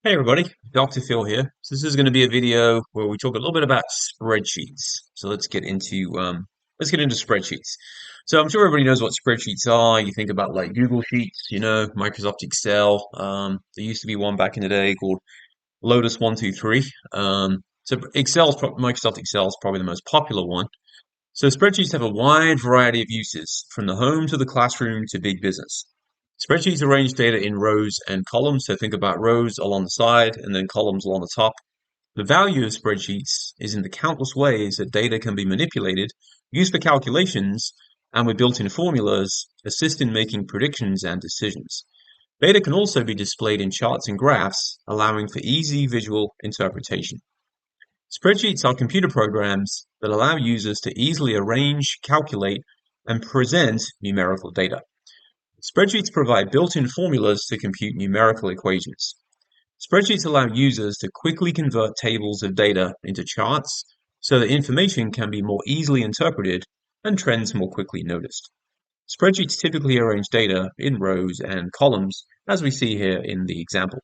Hey everybody, Dr. Phil here. So this is going to be a video where we talk a little bit about spreadsheets. So let's get into spreadsheets. So I'm sure everybody knows what spreadsheets are. You think about like Google Sheets, Microsoft Excel. There used to be one back in the day called Lotus 123. So Microsoft Excel is probably the most popular one. So spreadsheets have a wide variety of uses, from the home to the classroom to big business. Spreadsheets arrange data in rows and columns, so think about rows along the side and then columns along the top. The value of spreadsheets is in the countless ways that data can be manipulated, used for calculations, and with built-in formulas, assist in making predictions and decisions. Data can also be displayed in charts and graphs, allowing for easy visual interpretation. Spreadsheets are computer programs that allow users to easily arrange, calculate, and present numerical data. Spreadsheets provide built-in formulas to compute numerical equations. Spreadsheets allow users to quickly convert tables of data into charts so that information can be more easily interpreted and trends more quickly noticed. Spreadsheets typically arrange data in rows and columns, as we see here in the example.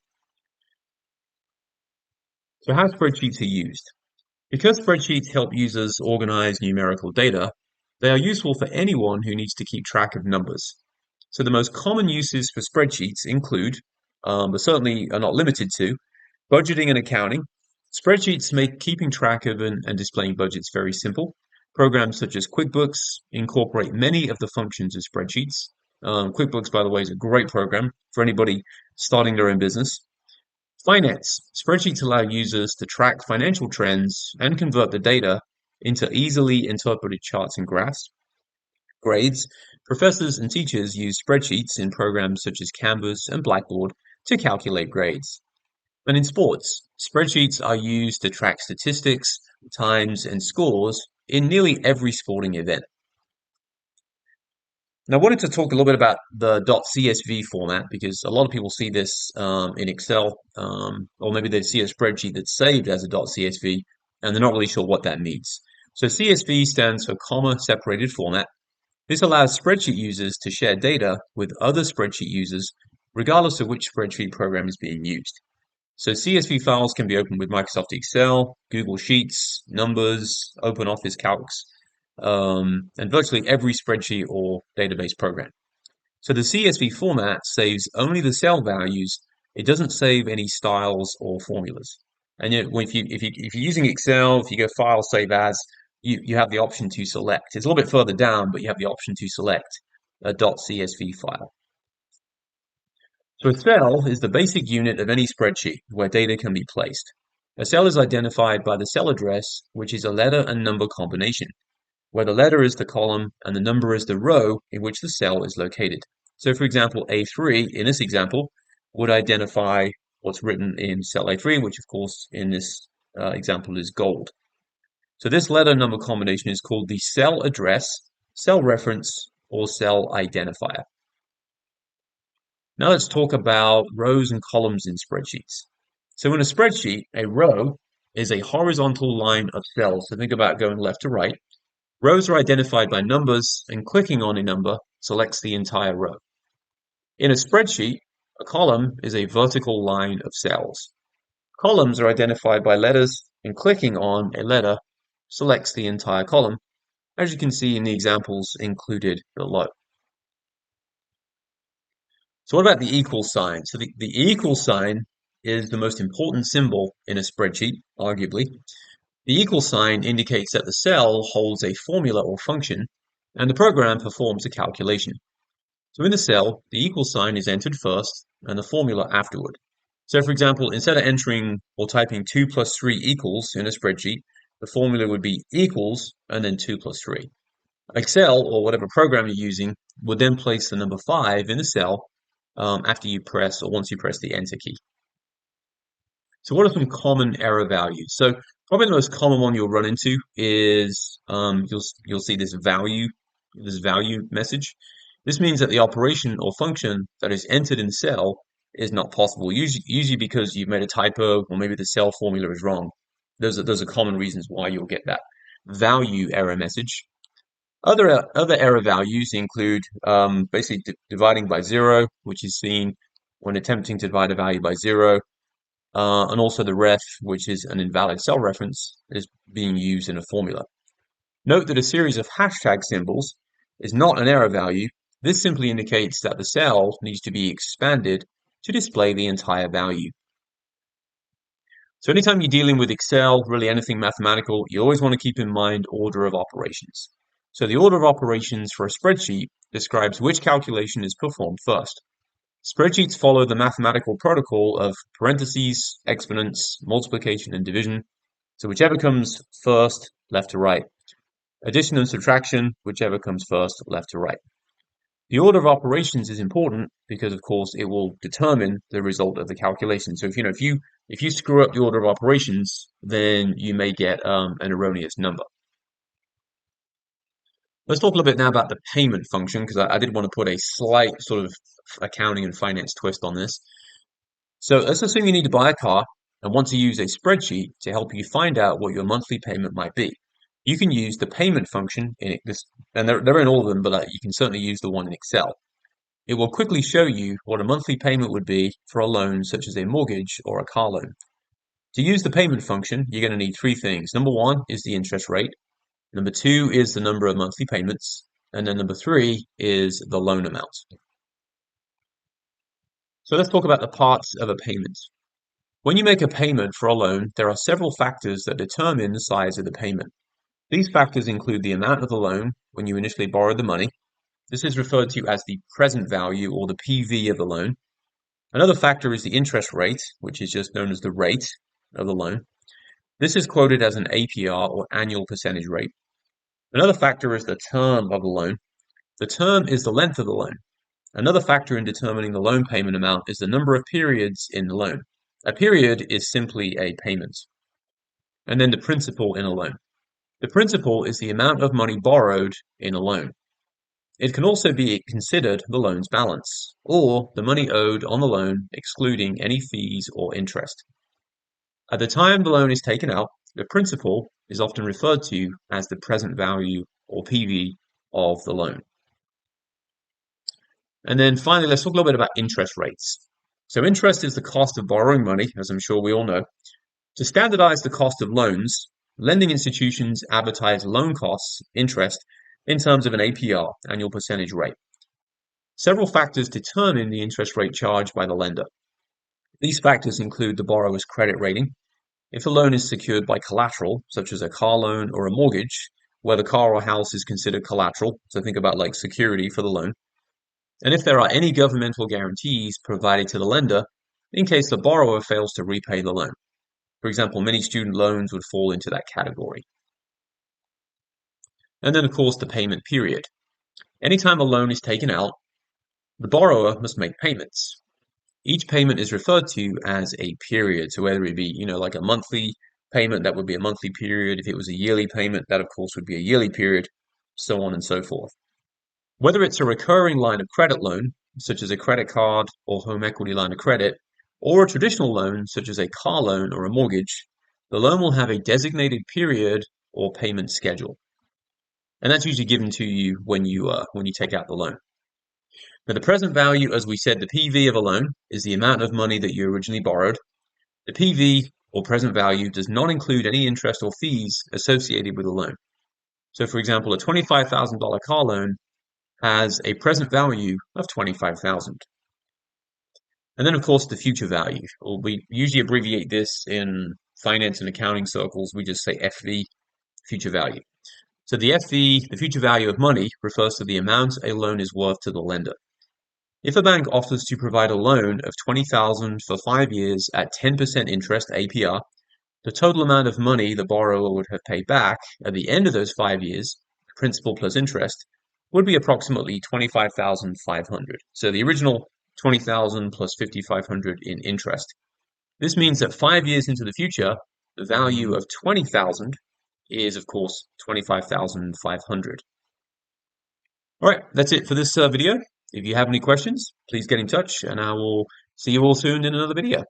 So how spreadsheets are used? Because spreadsheets help users organize numerical data, they are useful for anyone who needs to keep track of numbers. So the most common uses for spreadsheets include, but certainly are not limited to, budgeting and accounting. Spreadsheets make keeping track of and displaying budgets very simple. Programs such as QuickBooks incorporate many of the functions of spreadsheets. QuickBooks, by the way, is a great program for anybody starting their own business. Finance. Spreadsheets allow users to track financial trends and convert the data into easily interpreted charts and graphs. Grades. Professors and teachers use spreadsheets in programs such as Canvas and Blackboard to calculate grades. And in sports, spreadsheets are used to track statistics, times, and scores in nearly every sporting event. Now, I wanted to talk a little bit about the .csv format because a lot of people see this in Excel, or maybe they see a spreadsheet that's saved as a .csv, and they're not really sure what that means. So CSV stands for comma separated format. This allows spreadsheet users to share data with other spreadsheet users, regardless of which spreadsheet program is being used. So CSV files can be opened with Microsoft Excel, Google Sheets, Numbers, OpenOffice Calcs, and virtually every spreadsheet or database program. So the CSV format saves only the cell values. It doesn't save any styles or formulas. And yet, if you're using Excel, if you go File, Save As, you have the option to select. It's a little bit further down, but you have the option to select a .csv file. So a cell is the basic unit of any spreadsheet where data can be placed. A cell is identified by the cell address, which is a letter and number combination, where the letter is the column and the number is the row in which the cell is located. So for example, A3 in this example would identify what's written in cell A3, which of course in this example is gold. So this letter number combination is called the cell address, cell reference, or cell identifier. Now let's talk about rows and columns in spreadsheets. So in a spreadsheet, a row is a horizontal line of cells. So think about going left to right. Rows are identified by numbers, and clicking on a number selects the entire row. In a spreadsheet, a column is a vertical line of cells. Columns are identified by letters, and clicking on a letter selects the entire column, as you can see in the examples included below. So what about the equal sign? So the equal sign is the most important symbol in a spreadsheet, arguably. The equal sign indicates that the cell holds a formula or function, and the program performs a calculation. So in the cell, the equal sign is entered first, and the formula afterward. So for example, instead of entering or typing 2 plus 3 equals in a spreadsheet, the formula would be equals and then 2 plus 3. Excel, or whatever program you're using, would then place the number 5 in the cell after you press or once you press the enter key. So what are some common error values? So probably the most common one you'll run into is you'll see this value message. This means that the operation or function that is entered in the cell is not possible. Usually because you've made a typo or maybe the cell formula is wrong. Those are common reasons why you'll get that value error message. Other error values include basically dividing by zero, which is seen when attempting to divide a value by zero. and also the ref, which is an invalid cell reference, is being used in a formula. Note that a series of hashtag symbols is not an error value. This simply indicates that the cell needs to be expanded to display the entire value. So anytime you're dealing with Excel, really anything mathematical, you always want to keep in mind order of operations. So the order of operations for a spreadsheet describes which calculation is performed first. Spreadsheets follow the mathematical protocol of parentheses, exponents, multiplication, and division. So whichever comes first, left to right. Addition and subtraction, whichever comes first, left to right. The order of operations is important because, of course, it will determine the result of the calculation. So if you screw up the order of operations, then you may get an erroneous number. Let's talk a little bit now about the payment function because I did want to put a slight sort of accounting and finance twist on this. So let's assume you need to buy a car and want to use a spreadsheet to help you find out what your monthly payment might be. You can use the payment function in this, and they're in all of them, but you can certainly use the one in Excel. It will quickly show you what a monthly payment would be for a loan such as a mortgage or a car loan. To use the payment function, you're going to need three things. Number one is the interest rate. Number two is the number of monthly payments. And then number three is the loan amount. So let's talk about the parts of a payment. When you make a payment for a loan, there are several factors that determine the size of the payment. These factors include the amount of the loan when you initially borrowed the money. This is referred to as the present value or the PV of the loan. Another factor is the interest rate, which is just known as the rate of the loan. This is quoted as an APR or annual percentage rate. Another factor is the term of the loan. The term is the length of the loan. Another factor in determining the loan payment amount is the number of periods in the loan. A period is simply a payment. And then the principal in a loan. The principal is the amount of money borrowed in a loan. It can also be considered the loan's balance, or the money owed on the loan excluding any fees or interest. At the time the loan is taken out, the principal is often referred to as the present value or PV of the loan. And then finally, let's talk a little bit about interest rates. So interest is the cost of borrowing money, as I'm sure we all know. To standardize the cost of loans, lending institutions advertise loan costs, interest, in terms of an APR, annual percentage rate. Several factors determine the interest rate charged by the lender. These factors include the borrower's credit rating. If the loan is secured by collateral, such as a car loan or a mortgage, where the car or house is considered collateral, so think about like security for the loan. And if there are any governmental guarantees provided to the lender in case the borrower fails to repay the loan. For example, many student loans would fall into that category. And then, of course, the payment period. Anytime a loan is taken out, the borrower must make payments. Each payment is referred to as a period. So whether it be, like a monthly payment, that would be a monthly period. If it was a yearly payment, that of course would be a yearly period, so on and so forth. Whether it's a recurring line of credit loan, such as a credit card or home equity line of credit, or a traditional loan, such as a car loan or a mortgage, the loan will have a designated period or payment schedule. And that's usually given to you when you take out the loan. Now, the present value, as we said, the PV of a loan is the amount of money that you originally borrowed. The PV or present value does not include any interest or fees associated with the loan. So, for example, a $25,000 car loan has a present value of $25,000. And then, of course, the future value. We usually abbreviate this in finance and accounting circles. We just say FV, future value. So the FV, the future value of money, refers to the amount a loan is worth to the lender. If a bank offers to provide a loan of $20,000 for 5 years at 10% interest APR, the total amount of money the borrower would have paid back at the end of those 5 years, principal plus interest, would be approximately $25,500. So the original $20,000 plus $5,500 in interest. This means that 5 years into the future, the value of $20,000 is, of course, $25,500. All right, that's it for this video. If you have any questions, please get in touch and I will see you all soon in another video.